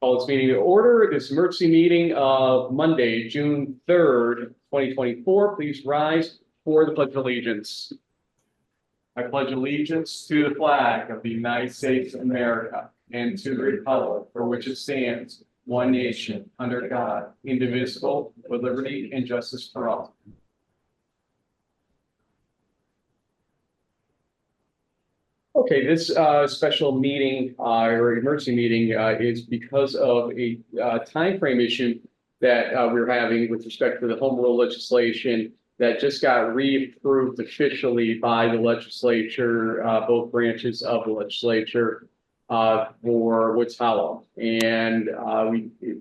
Call this meeting to order. This emergency meeting of Monday, June 3rd, 2024. Please rise for the Pledge of Allegiance. I pledge allegiance to the flag of the United States of America and to the republic for which it stands, one nation, under God, indivisible, with liberty and justice for all. Okay, this special meeting or emergency meeting is because of a time frame issue that we're having with respect to the home rule legislation that just got reapproved officially by the legislature, both branches of the legislature for Woods Hollow. And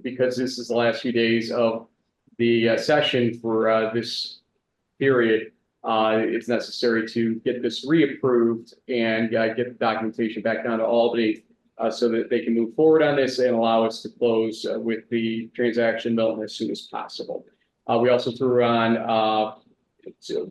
because this is the last few days of the session for this period, it's necessary to get this reapproved and get the documentation back down to Albany so that they can move forward on this and allow us to close with the transaction Milton as soon as possible. We also threw on,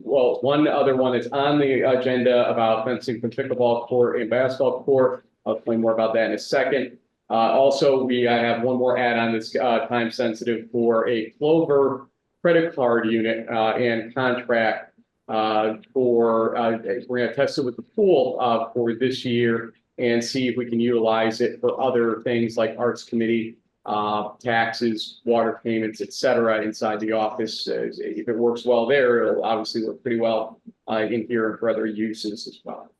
one other one that's on the agenda about fencing from pickleball court and basketball court. I'll explain more about that in a second. Also, I have one more add-on that's time sensitive for a Clover credit card unit and contract. We're going to test it with the pool for this year and see if we can utilize it for other things like arts committee, taxes, water payments, etc. inside the office. If it works well there, it'll obviously work pretty well in here and for other uses as well.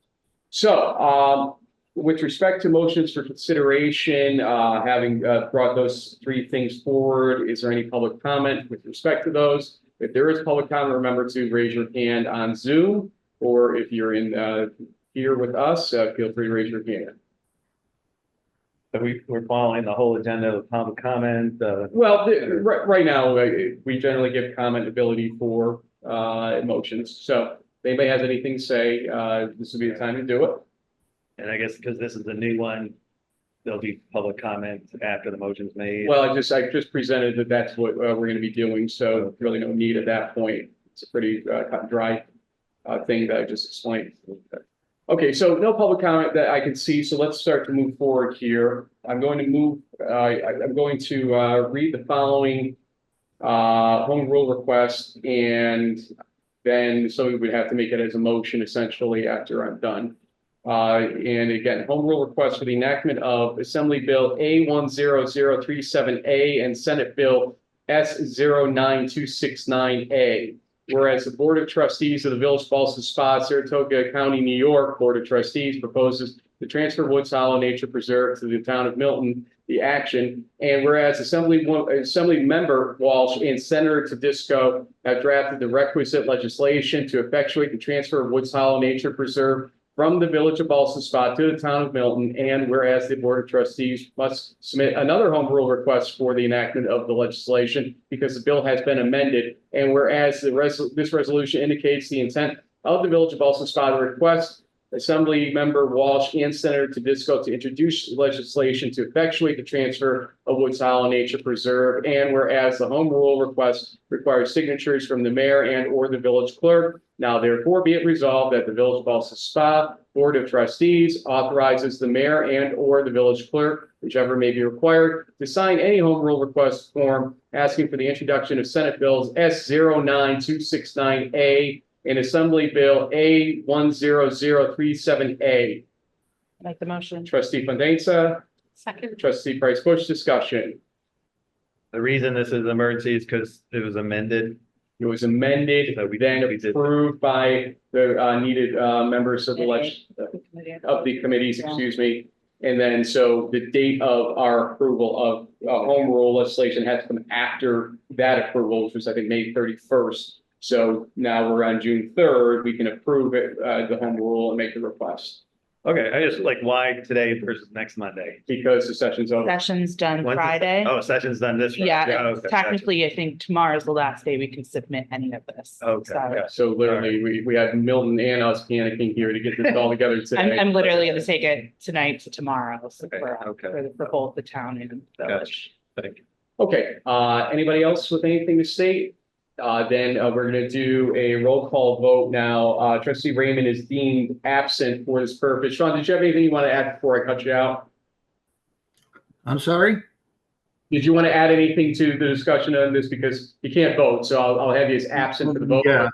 So with respect to motions for consideration, having brought those three things forward, is there any public comment with respect to those? If there is public comment, remember to raise your hand on Zoom, or if you're in here with us, feel free to raise your hand. So we're following the whole agenda of public comment. Well, right now, we generally give comment ability for motions. So if anybody has anything to say, this would be the time to do it. And I guess because this is a new one, there'll be public comment after the motion's made. Well, I just presented that that's what we're going to be doing. So really no need at that point. It's a pretty cut and dry thing that I just explained. Okay, so no public comment that I can see. So let's start to move forward here. I'm going to move. I'm going to read the following home rule request, and then somebody would have to make it as a motion essentially after I'm done. And again, home rule request for the enactment of Assembly Bill A10037A and Senate Bill S09269A. Whereas the Board of Trustees of the Village of Ballston Spa, Saratoga County, New York, Board of Trustees proposes to transfer Woods Hollow Nature Preserve to the town of Milton, the action. And whereas Assembly Member Walsh and Senator Tedisco have drafted the requisite legislation to effectuate the transfer of Woods Hollow Nature Preserve from the Village of Ballston Spa to the town of Milton, and whereas the Board of Trustees must submit another home rule request for the enactment of the legislation because the bill has been amended, and whereas this resolution indicates the intent of the Village of Ballston Spa to request Assembly Member Walsh and Senator Tedisco to introduce legislation to effectuate the transfer of Woods Hollow Nature Preserve, and whereas the home rule request requires signatures from the mayor and or the village clerk, now therefore be it resolved that the Village of Ballston Spa Board of Trustees authorizes the mayor and or the village clerk, whichever may be required, to sign any home rule request form asking for the introduction of Senate Bills S09269A and Assembly Bill A10037A. Make the motion. Trustee Fondenza, Second. Trustee Price Bush, discussion. The reason this is emergency is because it was amended. It was amended, So then approved by the needed members of the committees, excuse me. And then so the date of our approval of home rule legislation has to come after that approval, which was I think May 31st. So now we're on June 3rd. We can approve it, the home rule, and make the request. Okay, I just like why today versus next Monday? Because the session's over. Session's done When's Friday. Oh, session's done this Friday. Yeah, okay, technically, I think tomorrow's the last day we can submit any of this. Okay, So Yeah, so literally we had Milton and us panicking here to get this all together today. I'm literally going to take it tonight to tomorrow so Okay, for both the town and the village. Thank you. Okay, anybody else with anything to state? Then we're going to do a roll call vote now. Trustee Raymond is deemed absent for this purpose. Sean, did you have anything you want to add before I cut you out? I'm sorry? Did you want to add anything to the discussion on this? Because you can't vote, so I'll have you as absent for the vote. Yeah.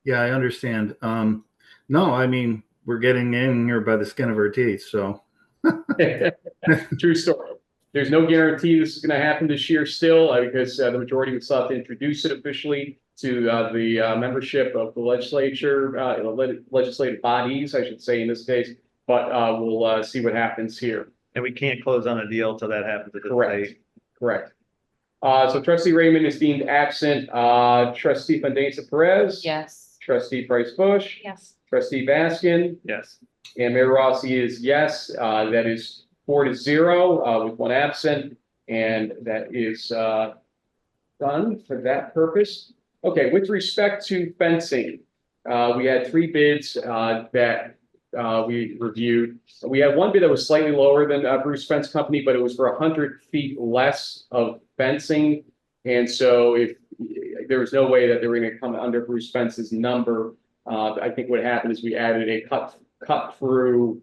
Yeah, I understand. No, I mean, we're getting in here by the skin of our teeth, so. True story. There's no guarantee this is going to happen this year still, because the majority would still have to introduce it officially to the membership of the legislature, legislative bodies, I should say in this case. But we'll see what happens here. And we can't close on a deal till that happens at the Correct. state. Correct. So trustee Raymond is deemed absent. Trustee Fandesa Perez. Yes. Trustee Price Bush. Yes. Trustee Baskin. Yes. And Mayor Rossi is yes. That is 4-0 with one absent. And that is done for that purpose. Okay, with respect to fencing, we had 3 bids that we reviewed. We had one bid that was slightly lower than Bruce Fence Company, but it was for 100 feet less of fencing. And so if there was no way that they were going to come under Bruce Fence's number, I think what happened is we added a cut through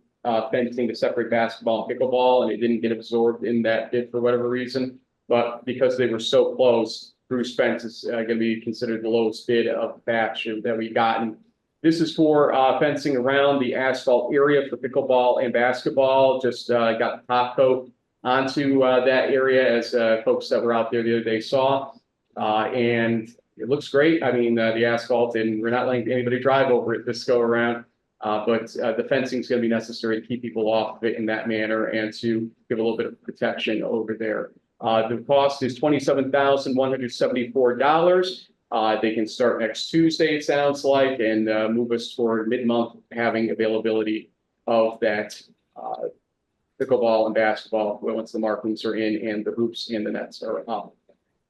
fencing to separate basketball and pickleball, and it didn't get absorbed in that bid for whatever reason. But because they were so close, Bruce Fence is going to be considered the lowest bid of the batch that we've gotten. This is for fencing around the asphalt area for pickleball and basketball. Just got the top coat onto that area, as folks that were out there the other day saw. And it looks great. I mean, the asphalt, and we're not letting anybody drive over it this go around. But the fencing is going to be necessary to keep people off of it in that manner and to give a little bit of protection over there. The cost is $27,174. They can start next Tuesday, it sounds like, and move us toward mid-month having availability of that pickleball and basketball once the markings are in and the hoops and the nets are up.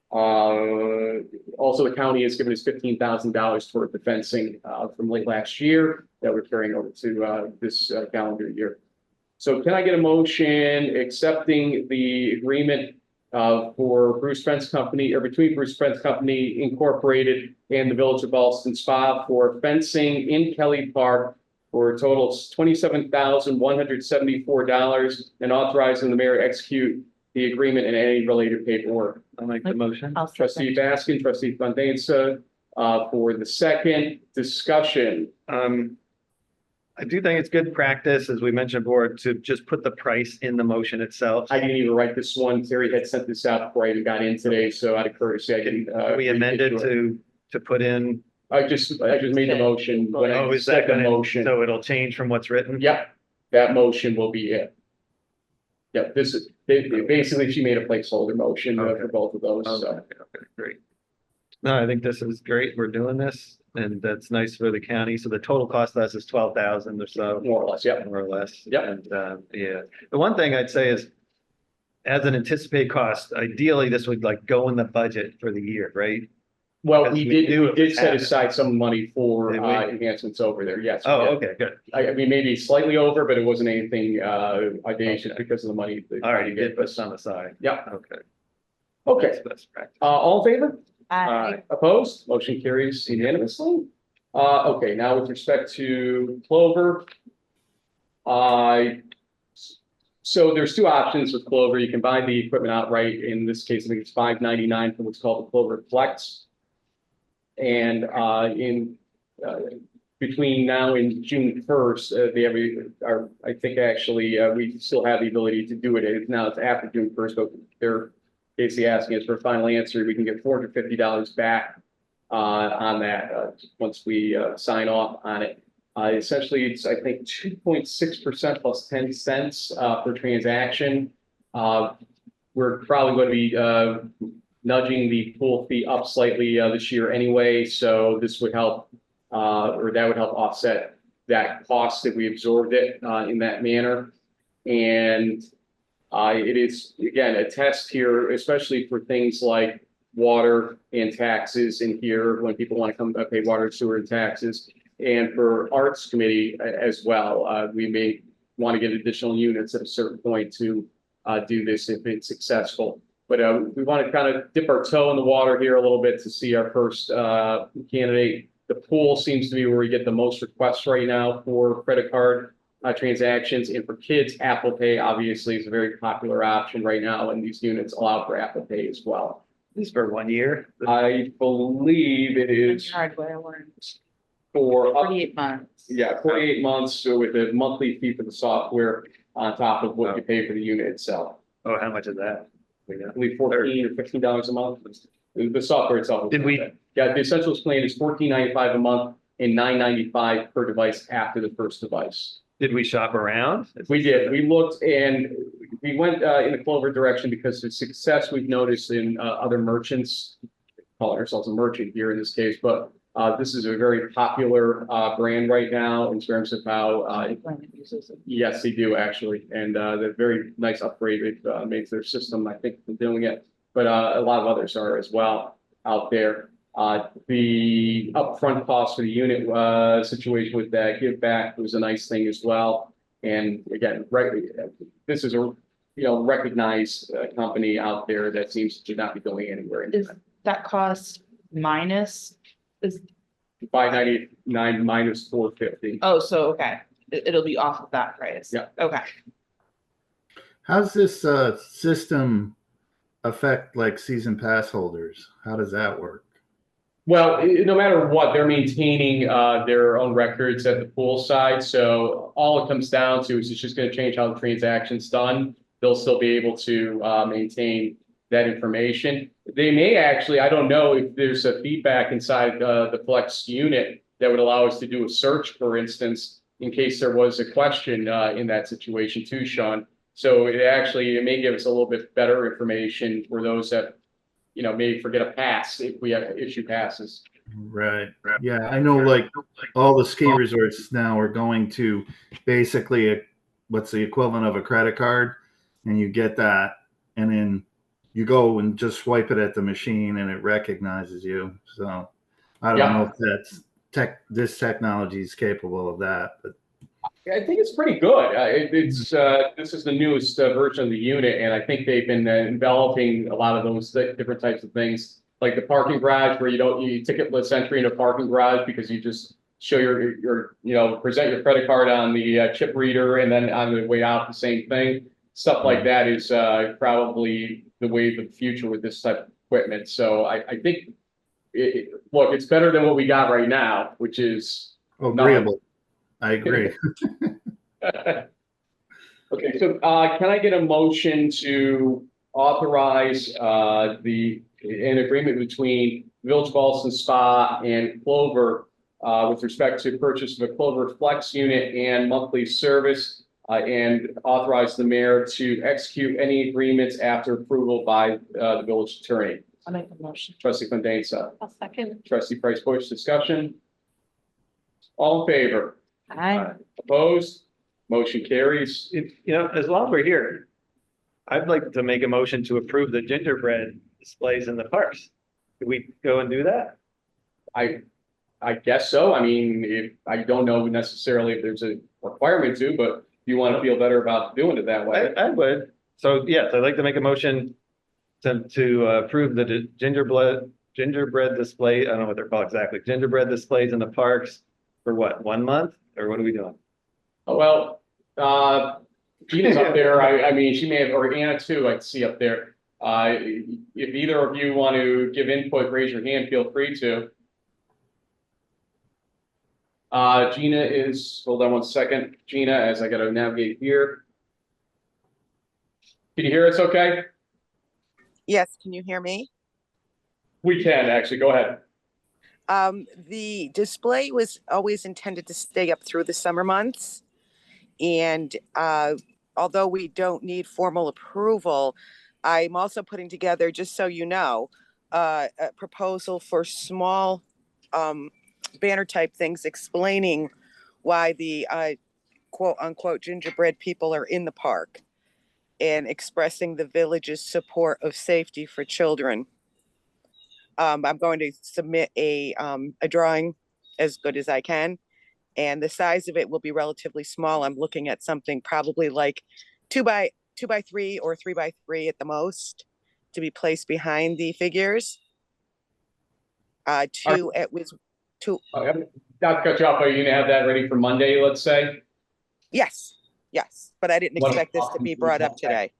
Also, the county has given us $15,000 toward the fencing from late last year that we're carrying over to this calendar year. So can I get a motion accepting the agreement for Bruce Fence Company, or between Bruce Fence Company Incorporated and the Village of Ballston Spa for fencing in Kelly Park for a total of $27,174, and authorizing the mayor to execute the agreement and any related paperwork? I'll make the motion. I'll Trustee second. Baskin, trustee Fandesa, for the second discussion. I do think it's good practice, as we mentioned, board, to just put the price in the motion itself. I didn't even write this one. Terry had sent this out before I even got in today, so out of courtesy, I didn't. We amended to put in. I just made the motion. When I Oh, is said that the gonna, motion? so it'll change from what's written? Yep, that motion will be it. Yep, this is, basically, she made a placeholder motion for both of those, so. Okay, great. No, I think this is great. We're doing this, and that's nice for the county. So the total cost to us is 12,000 or so. More or less, yep. More or less. Yep. And, yeah, the one thing I'd say is, as an anticipated cost, ideally, this would like go in the budget for the year, right? Well, Because we we knew did it was set happening. aside some money for Did we? enhancements over there, yes. we Oh, did. okay, good. I mean, maybe slightly over, but it wasn't anything audacious Okay. because of the money. All right, you did put some aside. Yep, Okay. okay. That's best practice. All in favor? Aye. Opposed? Motion carries unanimously. Okay, now with respect to Clover. So there's 2 options with Clover. You can buy the equipment outright. In this case, I think it's $599 for what's called the Clover Flex. And between now and June 1st, I think actually we still have the ability to do it. Now it's after June 1st, but they're basically asking us for a final answer. We can get $450 back on that once we sign off on it. Essentially, it's, I think, 2.6% plus 10 cents per transaction. We're probably going to be nudging the pool fee up slightly this year anyway, so this would help, or that would help offset that cost that we absorbed it in that manner. And it is, again, a test here, especially for things like water and taxes in here, when people want to come pay water, sewer, and taxes. And for Arts Committee as well, we may want to get additional units at a certain point to do this if it's successful. But we want to kind of dip our toe in the water here a little bit to see our first candidate. The pool seems to be where we get the most requests right now for credit card transactions. And for kids, Apple Pay obviously is a very popular option right now, and these units allow for Apple Pay as well. This is for 1 year? I believe it is Hardware warrants, for up 48 months. Yeah, 48 months, so with a monthly fee for the software on top of what you pay for the unit itself. Oh, how much is that? I believe $14 or $15 a month. The software itself. Did we- Yeah, the essentials plan is $14.95 a month and $9.95 per device after the first device. Did we shop around? We did. We looked and we went in the Clover direction because the success we've noticed in other merchants, calling ourselves a merchant here in this case, but this is a very popular brand right now in terms of how, Employment uses it. yes, they do actually. And they're very nice upgrade they've made to their system. I think they're doing it, but a lot of others are as well out there. The upfront cost for the unit situation with that give back was a nice thing as well. And again, right, this is a recognized company out there that seems to not be going anywhere. Is that cost minus, is, $599 minus $450. oh, so, okay, it'll be off of that price? Yeah. Okay. How's this system affect like season pass holders? How does that work? Well, no matter what, they're maintaining their own records at the pool side. So all it comes down to is it's just going to change how the transaction's done. They'll still be able to maintain that information. They may actually, I don't know if there's a feedback inside the Flex unit that would allow us to do a search, for instance, in case there was a question in that situation too, Sean. So it may give us a little bit better information for those that may forget a pass if we issue passes. Right. Yeah, I know like all the ski resorts now are going to basically what's the equivalent of a credit card, and you get that, and then you go and just swipe it at the machine and it recognizes you. So I don't know if that's this technology is capable of that, but I think it's pretty good. This is the newest version of the unit, and I think they've been developing a lot of those different types of things, like the parking garage, where you ticketless entry in a parking garage because you just show present your credit card on the chip reader, and then on the way out the same thing. Stuff like that is probably the wave of the future with this type of equipment. So I think, look, it's better than what we got right now, which is agreeable. I agree. Okay, so can I get a motion to authorize an agreement between Village Ballston Spa and Clover with respect to purchase of a Clover Flex unit and monthly service, and authorize the mayor to execute any agreements after approval by the village attorney? I'll make a motion. Trustee Condensa. I'll second. Trustee Price Bush, discussion. All in favor? Aye. Opposed? Motion carries. As long as we're here, I'd like to make a motion to approve the gingerbread displays in the parks. Could we go and do that? I guess so. I mean, I don't know necessarily if there's a requirement to, but if you want to feel better about doing it that way. I would. So yes, I'd like to make a motion to approve the gingerbread display. I don't know what they're called exactly. Gingerbread displays in the parks for what, 1 month? Or what are we doing? Well, Gina's up there. I mean, she may have, or Anna too, I see up there. If either of you want to give input, raise your hand, feel free to. Gina is, hold on one second. Gina, as I got to navigate here. Can you hear us okay? Yes, can you hear me? We can actually, go ahead. The display was always intended to stay up through the summer months. And although we don't need formal approval, I'm also putting together, just so you know, a proposal for small banner type things explaining why the quote unquote gingerbread people are in the park and expressing the village's support of safety for children. I'm going to submit a drawing as good as I can, and the size of it will be relatively small. I'm looking at something probably like 2 by 3 or 3 by 3 at the most, to be placed behind the figures. Not to cut you off, are you gonna have that ready for Monday, let's say? Yes, yes, but I didn't expect this to be brought up today.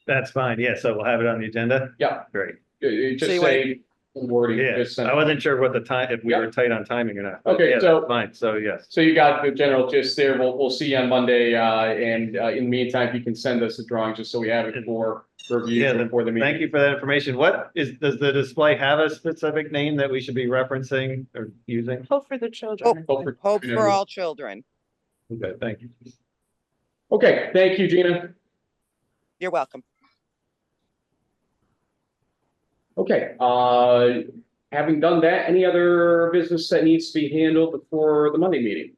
That's fine. Yeah, so we'll have it on the agenda. Yeah, Great. just you say wording. Yeah, just send I it. wasn't sure what the time, if we Yeah. were tight on timing or not. but Okay, yeah, so- that's fine. So yes. So you got the general gist there. We'll see you on Monday, and in the meantime, you can send us the drawings just so we have it for review Yeah, then before the meeting. thank you for that information. Does the display have a specific name that we should be referencing or using? Hope for the children. Hope for all children. Okay, thank you. Okay, thank you, Gina. You're welcome. Okay, having done that, any other business that needs to be handled before the Monday meeting?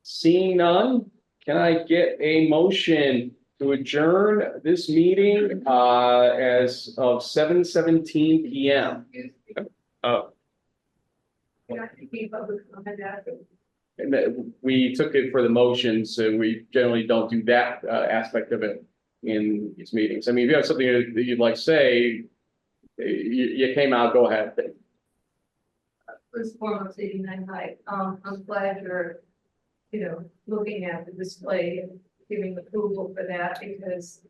Seeing none, can I get a motion to adjourn this meeting, as of 7:17 PM? Oh, And that we took it for the motions, and we generally don't do that, aspect of it in these meetings. I mean, if you have something that you'd like to say, you came out, go ahead. First and foremost, 89 High, I'm glad you're, looking at the display and giving approval for that because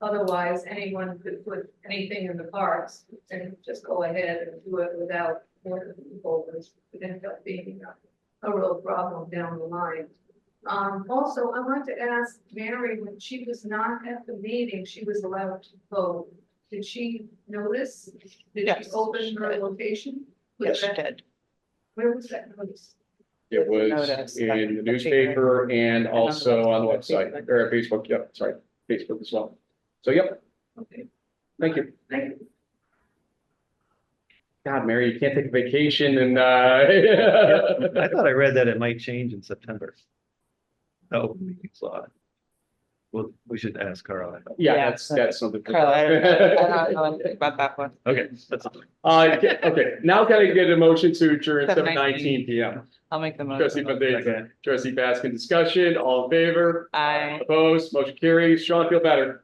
otherwise anyone could put anything in the parks and just go ahead and do it without more people, which could end up being a real problem down the line. Also, I want to ask Mary, when she was not at the meeting, she was allowed to vote. Did she notice? Did Yes. she open her location? Yes, she did. Where was that notice? It was Notice that in the the newspaper and on the also on the website. website, or Facebook, yep, sorry, Facebook as well. So, yep, Okay, thank you. thank you. God, Mary, you can't take a vacation and, I thought I read that it might change in September. Oh, meetings law. Well, we should ask Carl. yeah, that's something. Carla, I don't know anything about that one. Okay, that's. Okay, now can I get a motion to adjourn at 7:19 7:19 PM? I'll make the Trustee motion. Benedetto, trustee Baskin, discussion, all in favor? I. Opposed, motion carries. Sean, feel better.